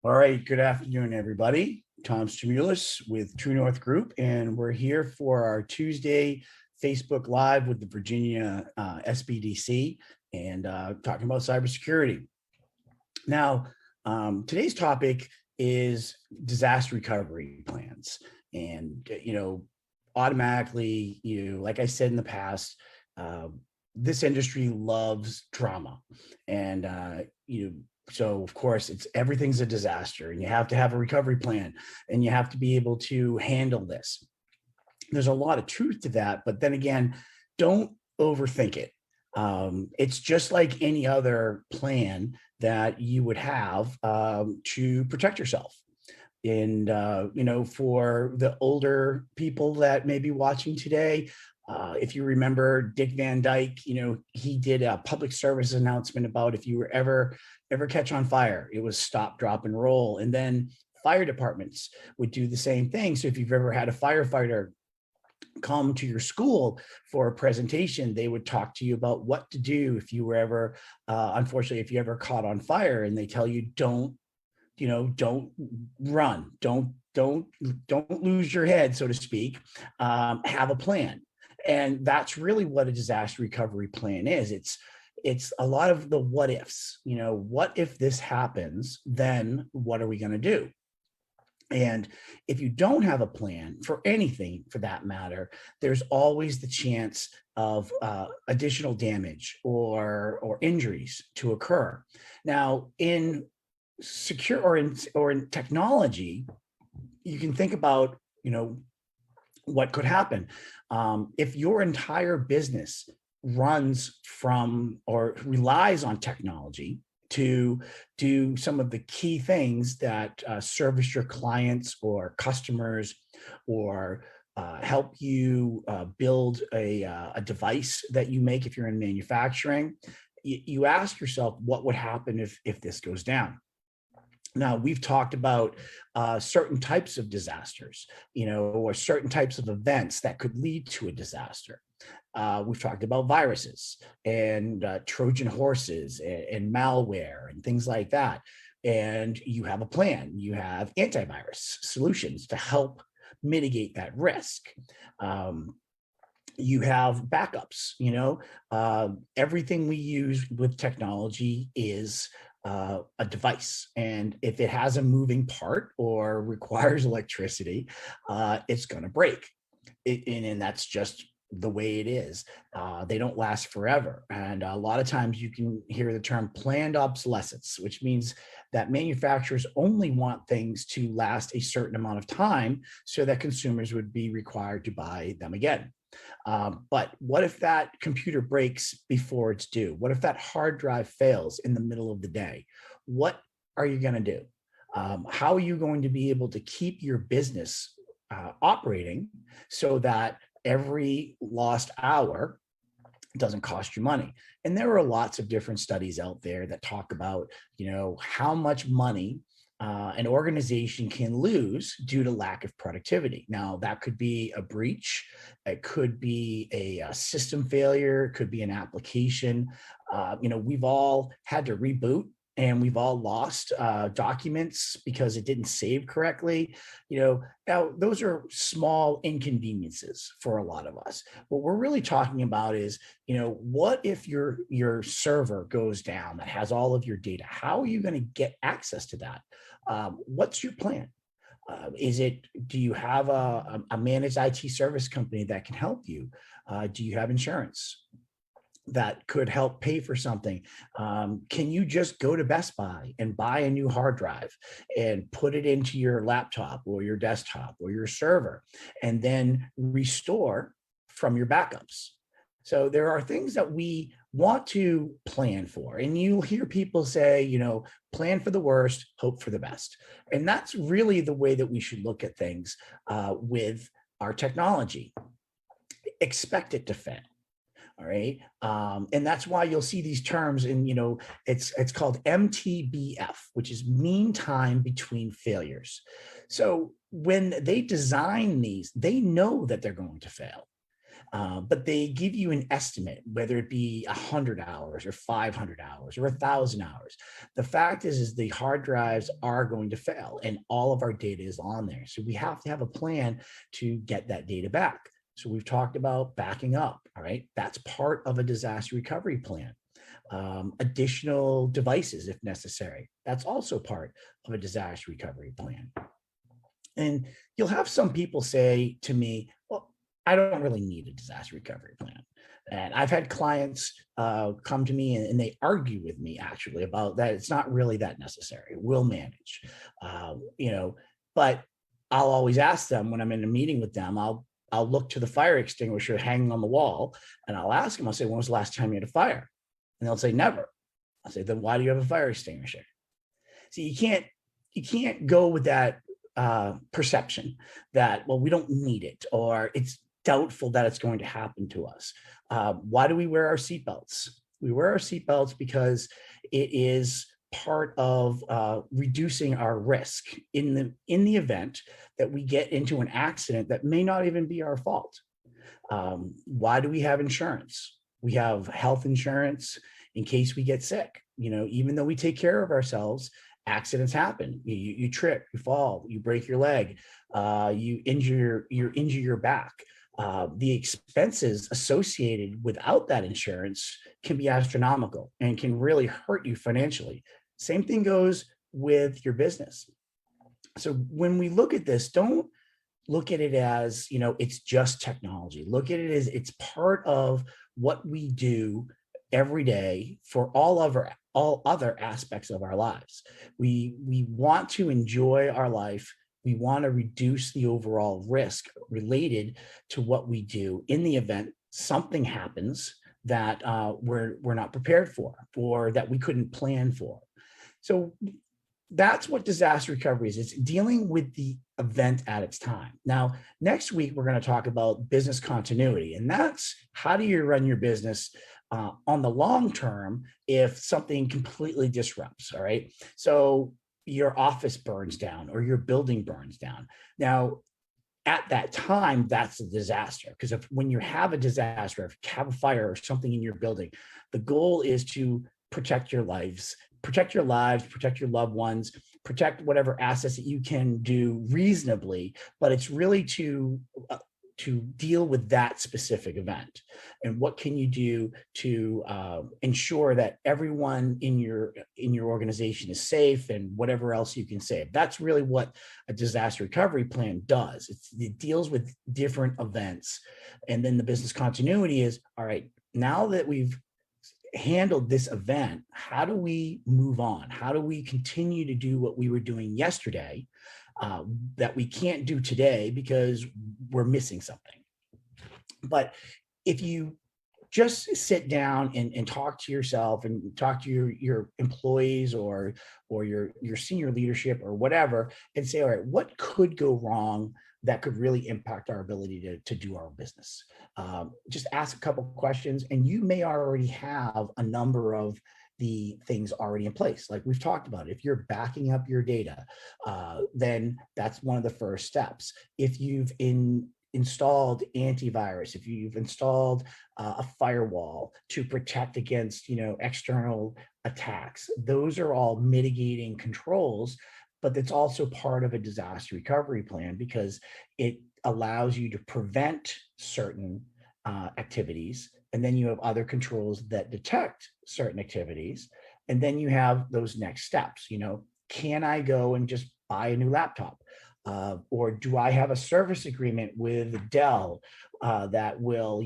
All right, good afternoon, everybody. Tom Stimulus with True North Group, and we're here for our Tuesday Facebook Live with the Virginia SBDC and talking about cybersecurity. Now, today's topic is disaster recovery plans. And, automatically, like I said in the past, uh, this industry loves drama. And, so of course everything's a disaster and you have to have a recovery plan and you have to be able to handle this. There's a lot of truth to that, but then again, don't overthink it. It's just like any other plan that you would have to protect yourself. And for the older people that may be watching today, if you remember Dick Van Dyke, he did a public service announcement about if you were ever catch on fire, it was stop, drop, and roll. And then fire departments would do the same thing. So if you've ever had a firefighter come to your school for a presentation, they would talk to you about what to do if you were ever, unfortunately, if you ever caught on fire, and they tell you don't run, don't lose your head, so to speak. Have a plan. And that's really what a disaster recovery plan is. It's a lot of the what ifs. What if this happens, then what are we going to do? And if you don't have a plan for anything for that matter, there's always the chance of additional damage or injuries to occur. Now, in secure or in technology, you can think about, what could happen if your entire business runs from or relies on technology to do some of the key things that service your clients or customers, or help you build a device that you make if you're in manufacturing. You ask yourself, what would happen if this goes down? Now, we've talked about certain types of disasters, or certain types of events that could lead to a disaster. We've talked about viruses and Trojan horses and malware and things like that. And you have a plan. You have antivirus solutions to help mitigate that risk. You have backups. Everything we use with technology is a device, and if it has a moving part or requires electricity, it's going to break. And that's just the way it is. They don't last forever, and a lot of times you can hear the term planned obsolescence, which means that manufacturers only want things to last a certain amount of time so that consumers would be required to buy them again. But what if that computer breaks before it's due? What if that hard drive fails in the middle of the day? What are you going to do? How are you going to be able to keep your business operating so that every lost hour doesn't cost you money? And there are lots of different studies out there that talk about, how much money an organization can lose due to lack of productivity. Now, that could be a breach, it could be a system failure, it could be an application. We've all had to reboot, and we've all lost documents because it didn't save correctly. Now those are small inconveniences for a lot of us. What we're really talking about is, what if your server goes down that has all of your data? How are you going to get access to that? What's your plan? Do you have a managed IT service company that can help you? Do you have insurance that could help pay for something? Can you just go to Best Buy and buy a new hard drive and put it into your laptop or your desktop or your server and then restore from your backups? So there are things that we want to plan for. And you'll hear people say, plan for the worst, hope for the best. And that's really the way that we should look at things with our technology. Expect it to fail. All right. And that's why you'll see these terms in, it's called MTBF, which is mean time between failures. So when they design these, they know that they're going to fail. but they give you an estimate, whether it be 100 hours or 500 hours or 1,000 hours. The fact is the hard drives are going to fail and all of our data is on there. So we have to have a plan to get that data back. So we've talked about backing up, all right? That's part of a disaster recovery plan. Additional devices if necessary. That's also part of a disaster recovery plan. And you'll have some people say to me, well, I don't really need a disaster recovery plan. And I've had clients come to me and they argue with me actually about that. It's not really that necessary. We'll manage, you know, but I'll always ask them when I'm in a meeting with them, I'll look to the fire extinguisher hanging on the wall and I'll ask them, I'll say, when was the last time you had a fire? And they'll say, never. I'll say, then why do you have a fire extinguisher? See, you can't go with that perception that, well, we don't need it, or it's doubtful that it's going to happen to us. Why do we wear our seatbelts? We wear our seatbelts because it is part of reducing our risk in the event that we get into an accident that may not even be our fault. Why do we have insurance? We have health insurance in case we get sick. You know, even though we take care of ourselves, accidents happen. You trip, you fall, you break your leg, you injure your back. The expenses associated without that insurance can be astronomical and can really hurt you financially. Same thing goes with your business. So when we look at this, don't look at it as, you know, it's just technology. Look at it as it's part of what we do every day for all other aspects of our lives. We want to enjoy our life. We want to reduce the overall risk related to what we do in the event something happens that we're not prepared for, or that we couldn't plan for. So that's what disaster recovery is. It's dealing with the event at its time. Now, next week, we're going to talk about business continuity, and that's how do you run your business on the long term if something completely disrupts, all right? So your office burns down or your building burns down. Now, at that time, that's a disaster, because when you have a disaster, if you have a fire or something in your building, the goal is to protect your lives, protect your loved ones, protect whatever assets that you can do reasonably, but it's really to deal with that specific event. And what can you do to ensure that everyone in your organization is safe, and whatever else you can save. That's really what a disaster recovery plan does. It deals with different events. And then the business continuity is, all right, now that we've handled this event, how do we move on? How do we continue to do what we were doing yesterday that we can't do today because we're missing something? But if you just sit down and talk to yourself and talk to your employees or your senior leadership or whatever, and say, all right, what could go wrong that could really impact our ability to do our business? Just ask a couple of questions, and you may already have a number of the things already in place. Like we've talked about, if you're backing up your data, then that's one of the first steps. If you've installed antivirus, if you've installed a firewall to protect against, external attacks, those are all mitigating controls. But it's also part of a disaster recovery plan, because it allows you to prevent certain activities, and then you have other controls that detect certain activities, and then you have those next steps. Can I go and just buy a new laptop? Or do I have a service agreement with Dell that will,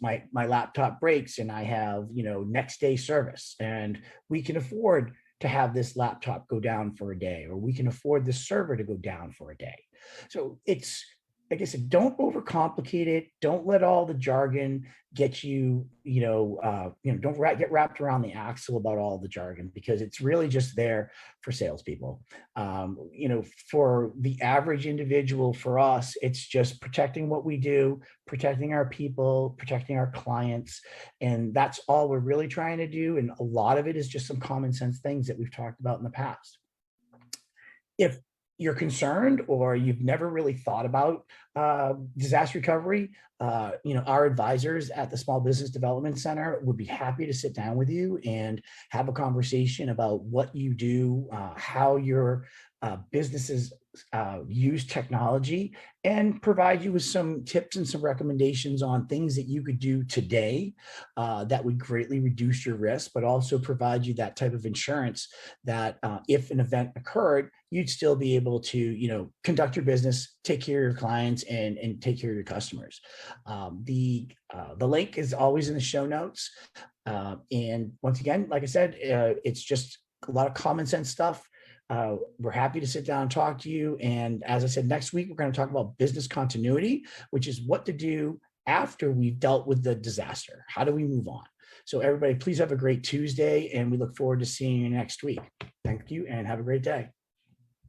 my laptop breaks and I have, next day service, and we can afford to have this laptop go down for a day, or we can afford this server to go down for a day. So it's, like I said, don't overcomplicate it. Don't let all the jargon get you, don't get wrapped around the axle about all the jargon, because it's really just there for salespeople. For the average individual, for us, it's just protecting what we do, protecting our people, protecting our clients. And that's all we're really trying to do. And a lot of it is just some common sense things that we've talked about in the past. If you're concerned or you've never really thought about disaster recovery, our advisors at the Small Business Development Center would be happy to sit down with you and have a conversation about what you do, how your businesses use technology, and provide you with some tips and some recommendations on things that you could do today that would greatly reduce your risk, but also provide you that type of insurance that if an event occurred, you'd still be able to, conduct your business, take care of your clients, and take care of your customers. The link is always in the show notes. And once again, like I said, it's just a lot of common sense stuff. We're happy to sit down and talk to you. And as I said, next week, we're going to talk about business continuity, which is what to do after we've dealt with the disaster. How do we move on? So everybody, please have a great Tuesday, and we look forward to seeing you next week. Thank you and have a great day.